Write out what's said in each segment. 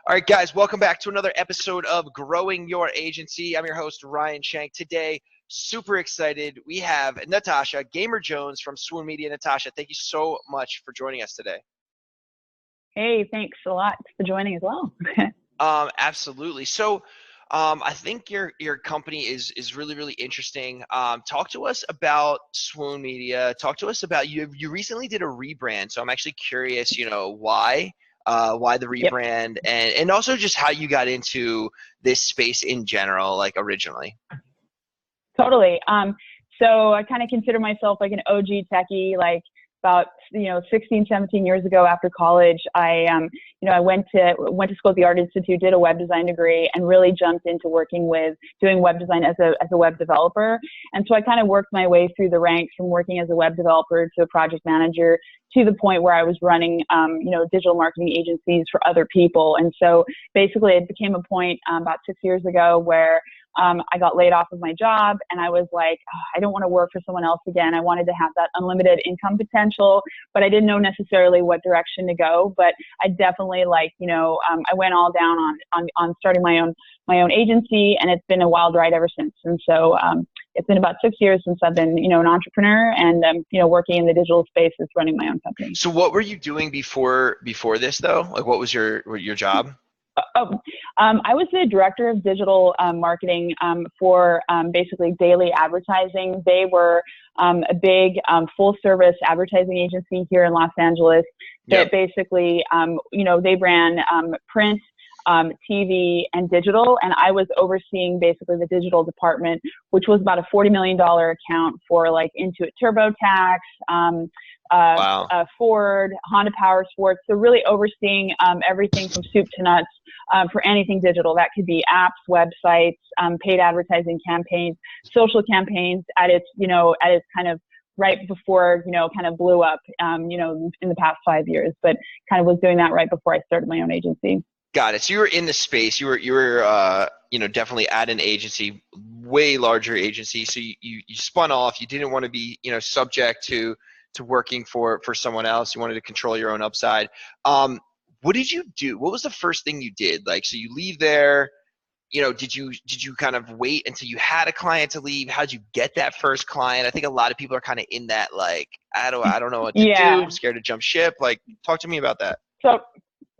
All right, guys, welcome back to another episode of Growing Your Agency. I'm your host, Ryan Shank. Today, super excited. We have Natacha Gamer-Jones from Swoon Media. Natacha, thank you so much for joining us today. Hey, thanks a lot for joining as well. Absolutely. So I think your company is really, really interesting. Talk to us about Swoon Media. Talk to us about you recently did a rebrand. So I'm actually curious, why the rebrand, and also just how you got into this space in general, like originally. Totally. So I kind of consider myself like an OG techie, like about 16, 17 years ago after college. I went to school at the Art Institute, did a web design degree, and really jumped into doing web design as a web developer. And so I kind of worked my way through the ranks from working as a web developer to a project manager to the point where I was running digital marketing agencies for other people. And so basically it became a point about 6 years ago where I got laid off of my job, and I was like, I don't want to work for someone else again. I wanted to have that unlimited income potential, but I didn't know necessarily what direction to go. But I definitely I went all down on starting my own agency, and it's been a wild ride ever since. And so it's been about 6 years since I've been an entrepreneur and working in the digital space as running my own company. So what were you doing before this though? Like, what was your job? I was the director of digital marketing for basically daily advertising. They were a big full-service advertising agency here in Los Angeles that basically, they ran print, TV, and digital, and I was overseeing basically the digital department, which was about a $40 million account for like Intuit TurboTax, Ford, Honda Power Sports. So really overseeing everything from soup to nuts for anything digital. That could be apps, websites, paid advertising campaigns, social campaigns at its kind of right before, kind of blew up, in the past 5 years, but kind of was doing that right before I started my own agency. Got it. So you were in the space. You were definitely at an agency, way larger agency. So you spun off. You didn't want to be subject to working for someone else. You wanted to control your own upside. What did you do? What was the first thing you did? Like, so you leave there. Did you kind of wait until you had a client to leave? How'd you get that first client? I think a lot of people are kind of in that, like, I don't know what to do. I'm scared to jump ship. Like, talk to me about that. So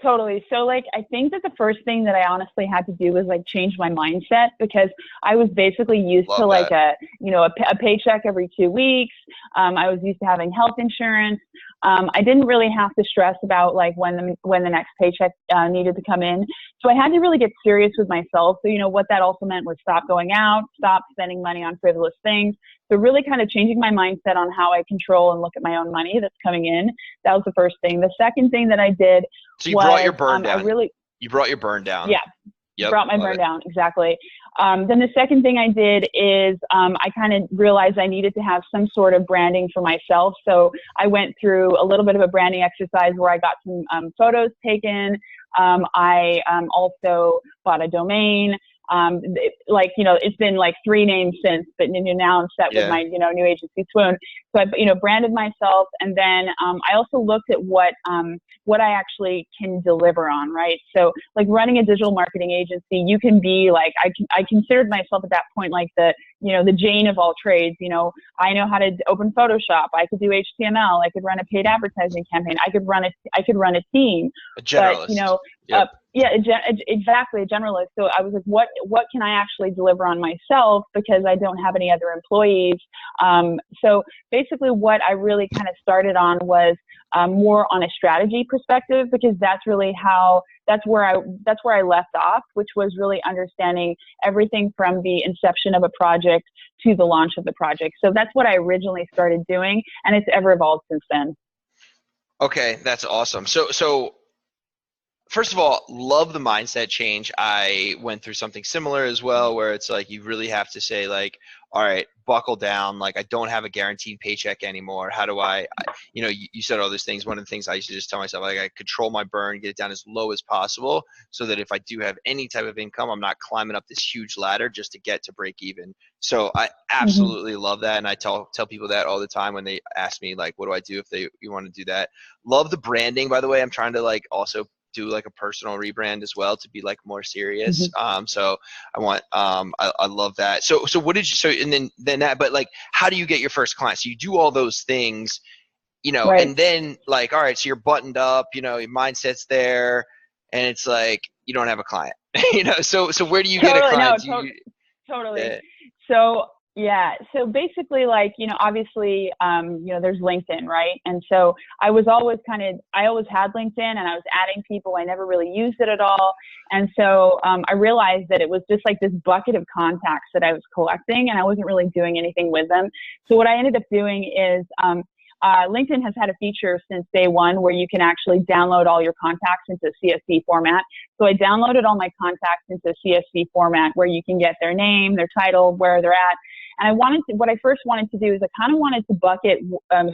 totally. So I think that the first thing that I honestly had to do was change my mindset, because I was basically used to a paycheck every 2 weeks. I was used to having health insurance. I didn't really have to stress about when the next paycheck needed to come in. So I had to really get serious with myself. So, what that also meant was stop going out, stop spending money on frivolous things. So really kind of changing my mindset on how I control and look at my own money that's coming in. That was the first thing. The second thing that I did brought your burn down. You brought your burn down. Yeah. Yep, brought my burn down. Exactly. Then the second thing I did is I kind of realized I needed to have some sort of branding for myself. So I went through a little bit of a branding exercise where I got some photos taken. I also bought a domain. It's been 3 names since, but now I'm set with my, new agency, Swoon. So I, branded myself. And then, I also looked at what I actually can deliver on, right? So running a digital marketing agency, you can be I considered myself at that point, the Jane of all trades. I know how to open Photoshop. I could do HTML. I could run a paid advertising campaign. I could run a team. A generalist. But, exactly, a generalist. So I was like, what can I actually deliver on myself, because I don't have any other employees. So basically what I really kind of started on was more on a strategy perspective, because that's where I left off, which was really understanding everything from the inception of a project to the launch of the project. So that's what I originally started doing, and it's ever evolved since then. Okay, that's awesome. So first of all, love the mindset change. I went through something similar as well, where it's you really have to say all right, buckle down. I don't have a guaranteed paycheck anymore. How do you said all those things. One of the things I used to just tell myself, I control my burn, get it down as low as possible, so that if I do have any type of income, I'm not climbing up this huge ladder just to get to break even. So I absolutely love that. And I tell people that all the time when they ask me, what do I do if you want to do that? Love the branding, by the way. I'm trying to also do like a personal rebrand as well to be like more serious. So I want, I love that. So what did you, so, and then that, but like, how do you get your first client? So you do all those things, you know, Right. and then like, all right, so you're buttoned up, you know, your mindset's there, and it's like, you don't have a client, you know, so where do you get a client? Totally. So yeah, so basically, like, you know, obviously, you know, there's LinkedIn, right? And so I always had LinkedIn, and I was adding people. I never really used it at all. And so I realized that it was just like this bucket of contacts that I was collecting, and I wasn't really doing anything with them. So what I ended up doing is LinkedIn has had a feature since day one where you can actually download all your contacts into CSV format. So I downloaded all my contacts into CSV format where you can get their name, their title, where they're at. And what I first wanted to do is I kind of wanted to bucket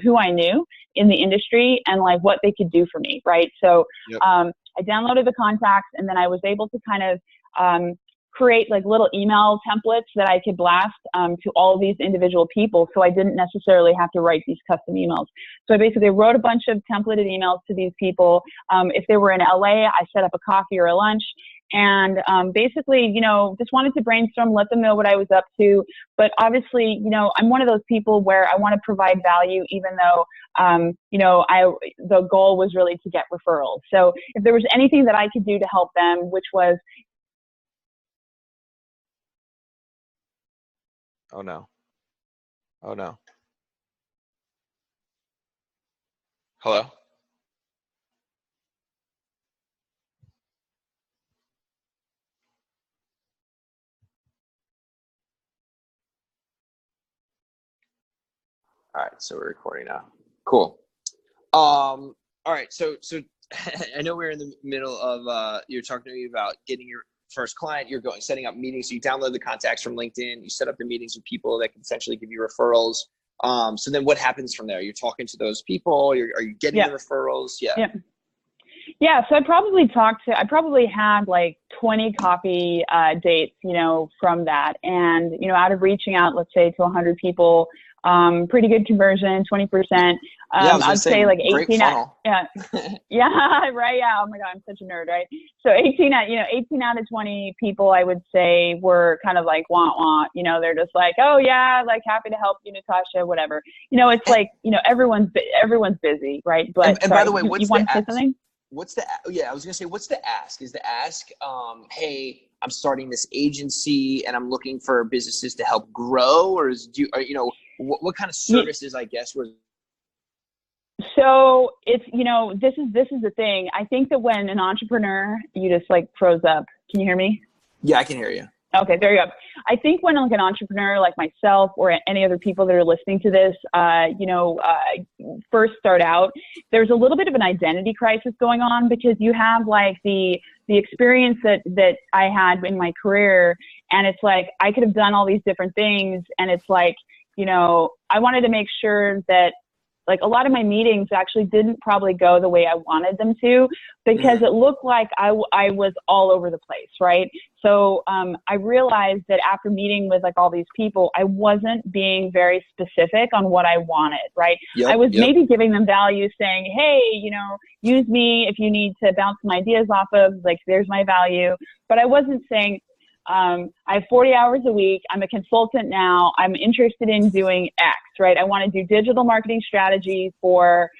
who I knew in the industry and like what they could do for me, right? So I downloaded the contacts, and then I was able to kind of create like little email templates that I could blast to all of these individual people, so I didn't necessarily have to write these custom emails. So I basically wrote a bunch of templated emails to these people. If they were in LA, I set up a coffee or a lunch, and basically, you know, just wanted to brainstorm, let them know what I was up to. But obviously, you know, I'm one of those people where I want to provide value, even though, you know, the goal was really to get referrals. So if there was anything that I could do to help them, which was, Oh no. Oh no. Hello? All right, so we're recording now. Cool. All right, so I know we're in the middle of you're talking to me about getting your first client. You're setting up meetings. So you download the contacts from LinkedIn. You set up the meetings with people that can essentially give you referrals. So then what happens from there? You're talking to those people. Are you getting the referrals? Yeah, so I probably had like 20 coffee dates, you know, from that. And, you know, out of reaching out, let's say to 100 people, pretty good conversion, 20%. I'd say like 18 out, right. Yeah. Oh my God, I'm such a nerd, right? So 18 out of 20 people, I would say, were kind of like wah, you know, they're just like, oh yeah, like happy to help you, Natasha, whatever. You know, it's like, you know, everyone's busy, right? But and by the way, you want to say something? I was gonna say, what's the ask? Is the ask, hey, I'm starting this agency and I'm looking for businesses to help grow, or what kind of services, I guess, were? So it's, you know, this is the thing. I think that when an entrepreneur, you just like froze up. Can you hear me? Yeah, I can hear you. Okay, there you go. I think when like an entrepreneur like myself or any other people that are listening to this, first start out, there's a little bit of an identity crisis going on, because you have like the experience that I had in my career, and it's like I could have done all these different things, and it's like, you know, I wanted to make sure that like a lot of my meetings actually didn't probably go the way I wanted them to, because it looked like I was all over the place, right? So I realized that after meeting with like all these people, I wasn't being very specific on what I wanted, right? I was maybe giving them value, saying, hey, you know, use me if you need to bounce some ideas off of, like, there's my value. But I wasn't saying, I have 40 hours a week. I'm a consultant now. I'm interested in doing X, right? I want to do digital marketing strategy for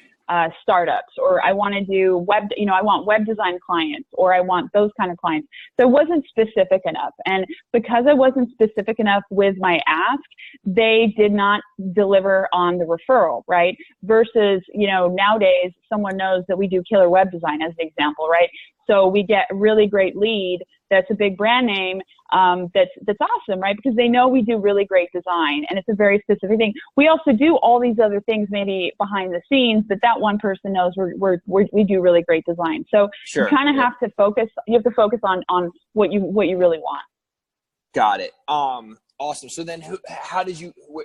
startups, or I want to do I want web design clients, or I want those kind of clients. So it wasn't specific enough. And because I wasn't specific enough with my ask, they did not deliver on the referral, right? Versus, you know, nowadays someone knows that we do killer web design as an example, right? So we get a really great lead that's a big brand name, that's awesome, right? Because they know we do really great design, and it's a very specific thing. We also do all these other things maybe behind the scenes, but that one person knows we do really great design. So you kind of have to focus. You have to focus on what you really want. Got it. Awesome. So then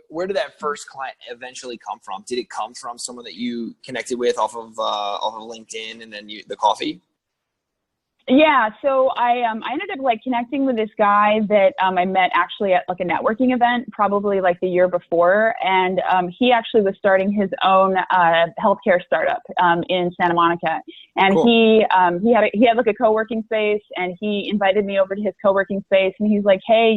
where did that first client eventually come from? Did it come from someone that you connected with off of LinkedIn, and then the coffee? Yeah, so I ended up like connecting with this guy that I met actually at like a networking event, probably like the year before, and he actually was starting his own healthcare startup in Santa Monica, and Cool. he had like a co-working space, and he invited me over to his co-working space, and he's like, hey,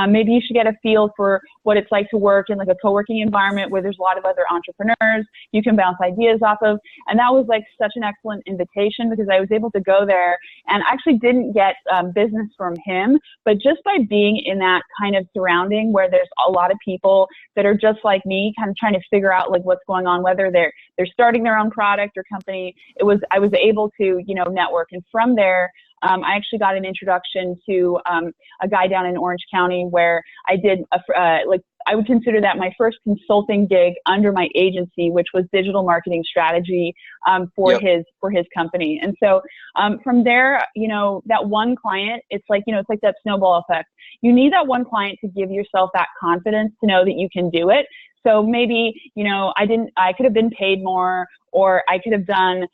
maybe you should get a feel for what it's like to work in like a co-working environment where there's a lot of other entrepreneurs you can bounce ideas off of. And that was like such an excellent invitation because I was able to go there and actually didn't get business from him, but just by being in that kind of surrounding where there's a lot of people that are just like me, kind of trying to figure out like what's going on, whether they're starting their own product or company, I was able to, network. And from there, I actually got an introduction to a guy down in Orange County where I did I would consider that my first consulting gig under my agency, which was digital marketing strategy for his company. And so from there, that one client, it's like that snowball effect. You need that one client to give yourself that confidence to know that you can do it. So maybe, I could have been paid more, or I could have done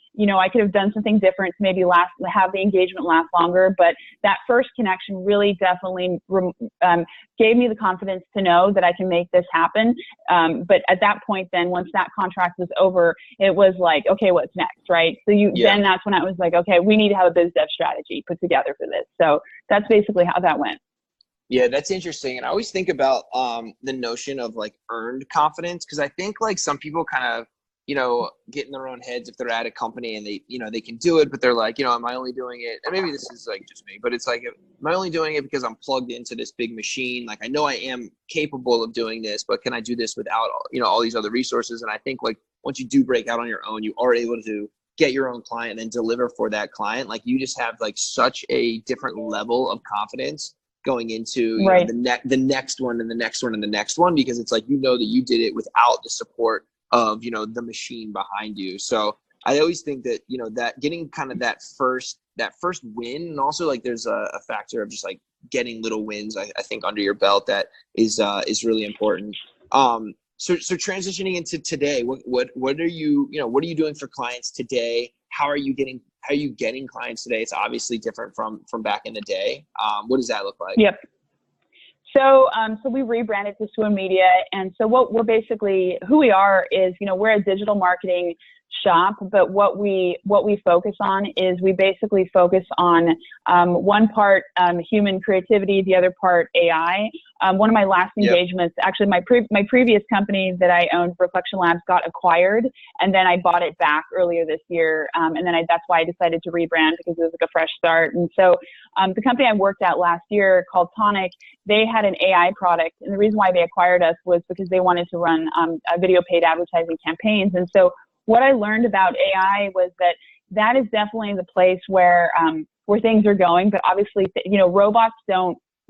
something different to maybe have the engagement last longer. But that first connection really definitely gave me the confidence to know that I can make this happen. But at that point, then once that contract was over, it was like, okay, what's next, right? So then that's when I was like, okay, we need to have a biz dev strategy put together for this. So that's basically how that went. Yeah, that's interesting. And I always think about the notion of like earned confidence, because I think like some people kind of, get in their own heads if they're at a company and they can do it, but they're like, am I only doing it? And maybe this is like just me, but it's like, am I only doing it because I'm plugged into this big machine? Like, I know I am capable of doing this, but can I do this without, all these other resources? And I think like once you do break out on your own, you are able to get your own client and deliver for that client. Like you just have like such a different level of confidence going into the next one and the next one and the next one, because it's like, that you did it without the support of, the machine behind you. So I always think that, that getting kind of that first win, and also like there's a factor of just like getting little wins, I think under your belt that is really important. So transitioning into today, what are you doing for clients today? How are you getting clients today? It's obviously different from back in the day. What does that look like? Yep. So we rebranded to Swoon Media. And so who we are is, we're a digital marketing shop, but what we focus on is we basically focus on one part human creativity, the other part AI. One of my last engagements, actually my previous company that I owned, Reflection Labs, got acquired, and then I bought it back earlier this year, and then that's why I decided to rebrand, because it was like a fresh start. And so the company I worked at last year called HotelTonight, they had an AI product, and the reason why they acquired us was because they wanted to run video paid advertising campaigns. And so what I learned about AI was that is definitely the place where things are going. But obviously,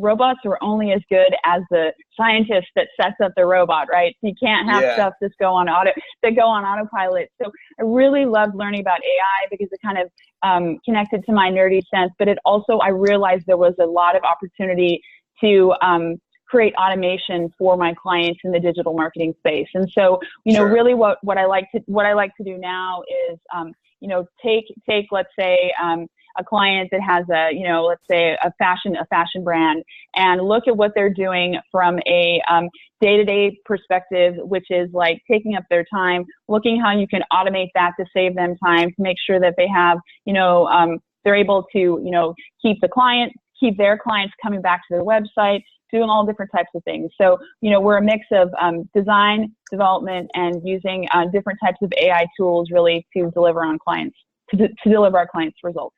robots are only as good as the scientist that sets up the robot, right? So you can't have stuff that go on autopilot. So I really loved learning about AI because it kind of connected to my nerdy sense, but it also, I realized there was a lot of opportunity to create automation for my clients in the digital marketing space. And so, really what I like to do now is, take, let's say, a client that has let's say a fashion brand, and look at what they're doing from a day-to-day perspective, which is like taking up their time, looking how you can automate that to save them time, to make sure that they have, they're able to, keep their clients coming back to their website, doing all different types of things. So, we're a mix of design, development, and using different types of AI tools really to deliver on clients, to deliver our clients' results.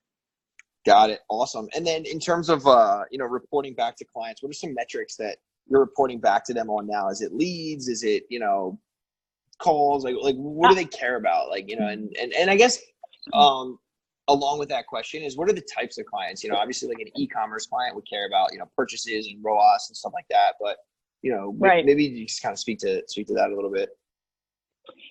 Got it. Awesome. And then in terms of, reporting back to clients, what are some metrics that you're reporting back to them on now? Is it leads? Is it, calls? Like what do they care about? Like, and I guess, along with that question is, what are the types of clients? Obviously like an e-commerce client would care about, purchases and ROAS and stuff like that. But, maybe you just kind of speak to that a little bit.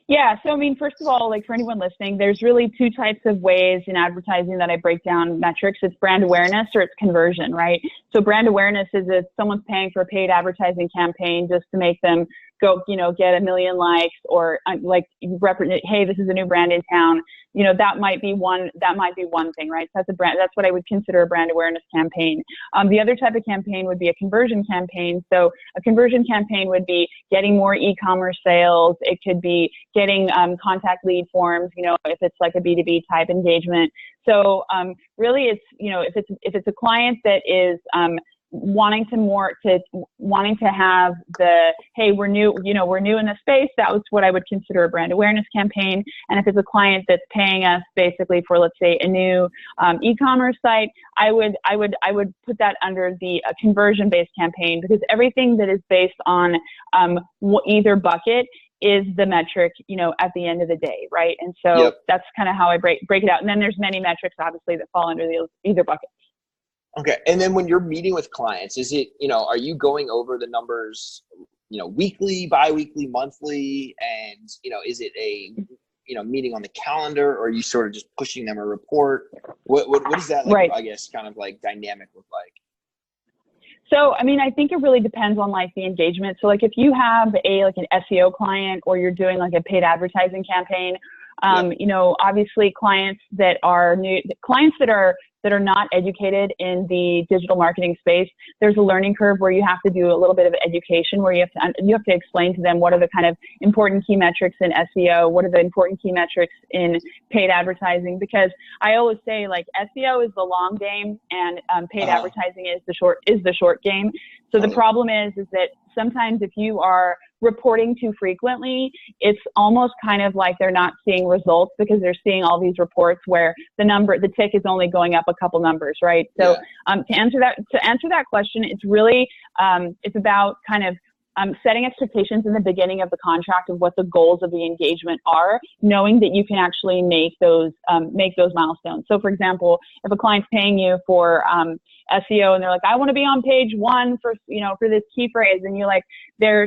Yeah. So, first of all, like for anyone listening, there's really two types of ways in advertising that I break down metrics. It's brand awareness or it's conversion, right? So brand awareness is if someone's paying for a paid advertising campaign just to make them go, get 1 million likes, or like represent, hey, this is a new brand in town. That might be one thing, right? So that's a brand. That's what I would consider a brand awareness campaign. The other type of campaign would be a conversion campaign. So a conversion campaign would be getting more e-commerce sales. It could be getting contact lead forms, if it's like a B2B type engagement. So really it's, if it's a client that is wanting to have the, hey, we're new in the space, that was what I would consider a brand awareness campaign. And if it's a client that's paying us basically for, let's say, a new e-commerce site, I would put that under the conversion based campaign, because everything that is based on either bucket is the metric, at the end of the day, right? And so that's kind of how I break it out. And then there's many metrics, obviously, that fall under either bucket. Okay. And then when you're meeting with clients, is it, are you going over the numbers, weekly, bi-weekly, monthly? And, is it a, meeting on the calendar, or are you sort of just pushing them a report? What does that, right. I guess, kind of like dynamic look like? So, I think it really depends on like the engagement. So like if you have an SEO client, or you're doing like a paid advertising campaign, obviously clients that are not educated in the digital marketing space, there's a learning curve where you have to do a little bit of education, where you have to explain to them what are the kind of important key metrics in SEO, what are the important key metrics in paid advertising, because I always say like SEO is the long game, and paid advertising is the short game. So the problem is that sometimes if you are reporting too frequently, it's almost kind of like they're not seeing results, because they're seeing all these reports where the tick is only going up a couple numbers, right? So to answer that question, it's really it's about kind of setting expectations in the beginning of the contract of what the goals of the engagement are, knowing that you can actually make those milestones. So for example, if a client's paying you for SEO and they're like, I want to be on page 1 for this key phrase, and you're like, their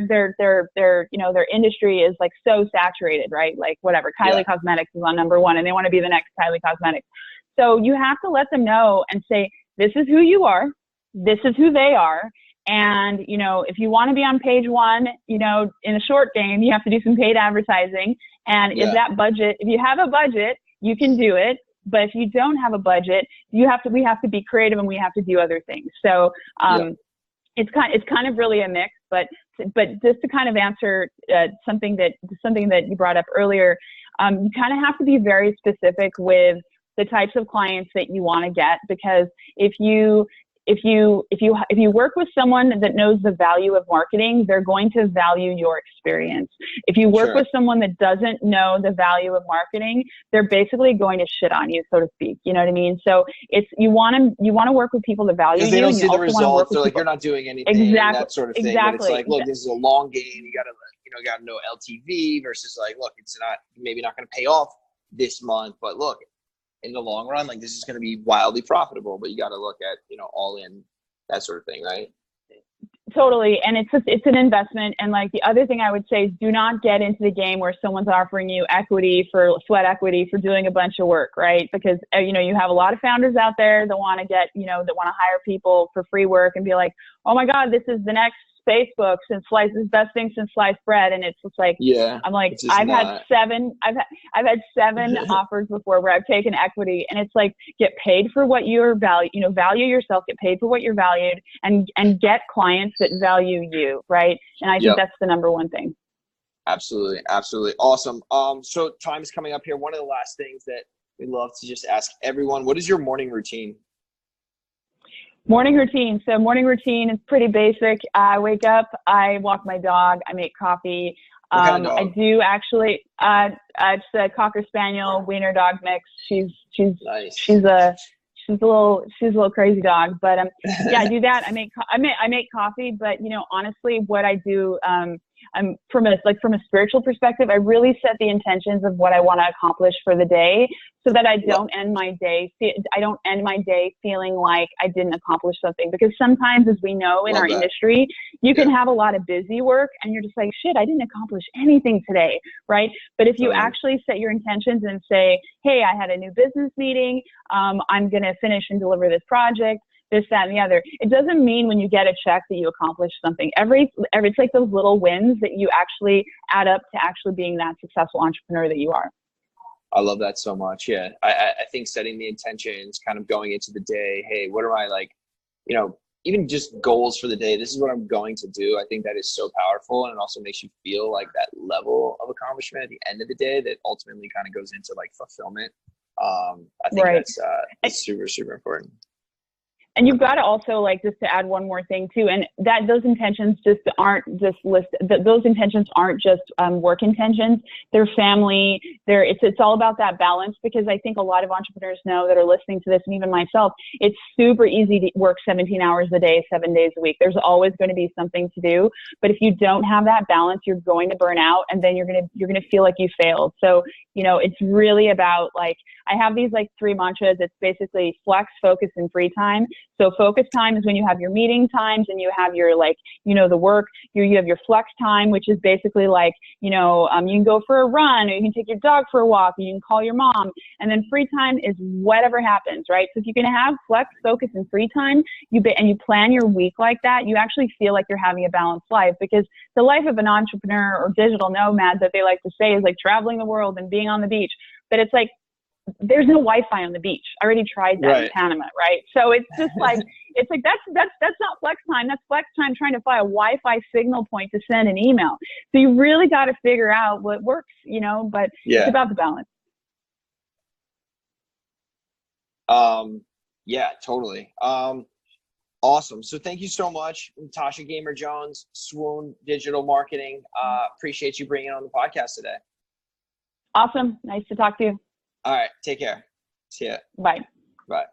industry is like so saturated, right? Like whatever, Kylie Cosmetics is on number 1 and they want to be the next Kylie Cosmetics. So you have to let them know and say, this is who you are, this is who they are. And, if you want to be on page 1, in a short game, you have to do some paid advertising. And if you have a budget, you can do it. But if you don't have a budget, we have to be creative, and we have to do other things. So, it's kind of really a mix, but just to kind of answer something that you brought up earlier, you kind of have to be very specific with the types of clients that you want to get, because if you work with someone that knows the value of marketing, they're going to value your experience. If you work with someone that doesn't know the value of marketing, they're basically going to shit on you, so to speak. You know what I mean? So you want to work with people that value you. Because they don't see the results. They're like, you're not doing anything, that sort of thing. Exactly. But it's like, look, this is a long game. You gotta know LTV versus like, look, it's maybe not going to pay off this month, but look, in the long run, like this is going to be wildly profitable, but you got to look at, all in, that sort of thing, right? Totally. And it's an investment. And like the other thing I would say is, do not get into the game where someone's offering you sweat equity for doing a bunch of work, right? Because, you have a lot of founders out there that want to that want to hire people for free work and be like, oh my God, this is the next Facebook best thing since sliced bread. And it's just like, I'm like, I've had 7 offers before where I've taken equity, and it's like, get paid for what you're value yourself, get paid for what you're valued, and get clients that value you. Right. And I think that's the number one thing. Absolutely. Absolutely. Awesome. So time is coming up here. One of the last things that we love to just ask everyone, what is your morning routine? Morning routine. So morning routine is pretty basic. I wake up, I walk my dog, I make coffee. What kind of dog? I do actually, it's a Cocker Spaniel Wiener dog mix. She's nice. She's a little crazy dog, but I do that. I make coffee, but honestly, what I do, I'm from a spiritual perspective, I really set the intentions of what I want to accomplish for the day, so that I don't end my day feeling like I didn't accomplish something. Because sometimes, as we know in our industry, you can have a lot of busy work and you're just like, shit, I didn't accomplish anything today, right? But if you actually set your intentions and say, hey, I had a new business meeting, I'm going to finish and deliver this project, this, that, and the other. It doesn't mean when you get a check that you accomplished something. It's like those little wins that you actually add up to actually being that successful entrepreneur that you are. I love that so much. Yeah. I think setting the intentions, kind of going into the day, hey, what are my, like, you know, even just goals for the day, this is what I'm going to do. I think that is so powerful, and it also makes you feel like that level of accomplishment at the end of the day that ultimately kind of goes into like fulfillment. I think that's super, super important. And you've got to also, like, just to add one more thing too, and that those intentions just aren't just those intentions aren't just work intentions. They're family. It's all about that balance, because I think a lot of entrepreneurs know that are listening to this, and even myself, it's super easy to work 17 hours a day, 7 days a week. There's always going to be something to do, but if you don't have that balance, you're going to burn out, and then you're gonna feel like you failed. So, you know, it's really about, like, I have these like 3 mantras. It's basically flex, focus, and free time. So focus time is when you have your meeting times and you have your, like, you know, the work. You have your flex time, which is basically like, you know, you can go for a run, or you can take your dog for a walk, or you can call your mom. And then free time is whatever happens, right? So if you can have flex, focus, and free time, and you plan your week like that, you actually feel like you're having a balanced life, because the life of an entrepreneur or digital nomad that they like to say is like traveling the world and being on the beach. But it's like, there's no Wi-Fi on the beach. I already tried that in Panama, right? So it's just like, it's like, that's not flex time. That's flex time trying to find a Wi-Fi signal point to send an email. So you really got to figure out what works, you know, but it's about the balance. Yeah, totally. Awesome. So thank you so much, Natacha Gamer-Jones, Swoon Digital Marketing. Appreciate you bringing on the podcast today. Awesome. Nice to talk to you. All right. Take care. See ya. Bye. Bye.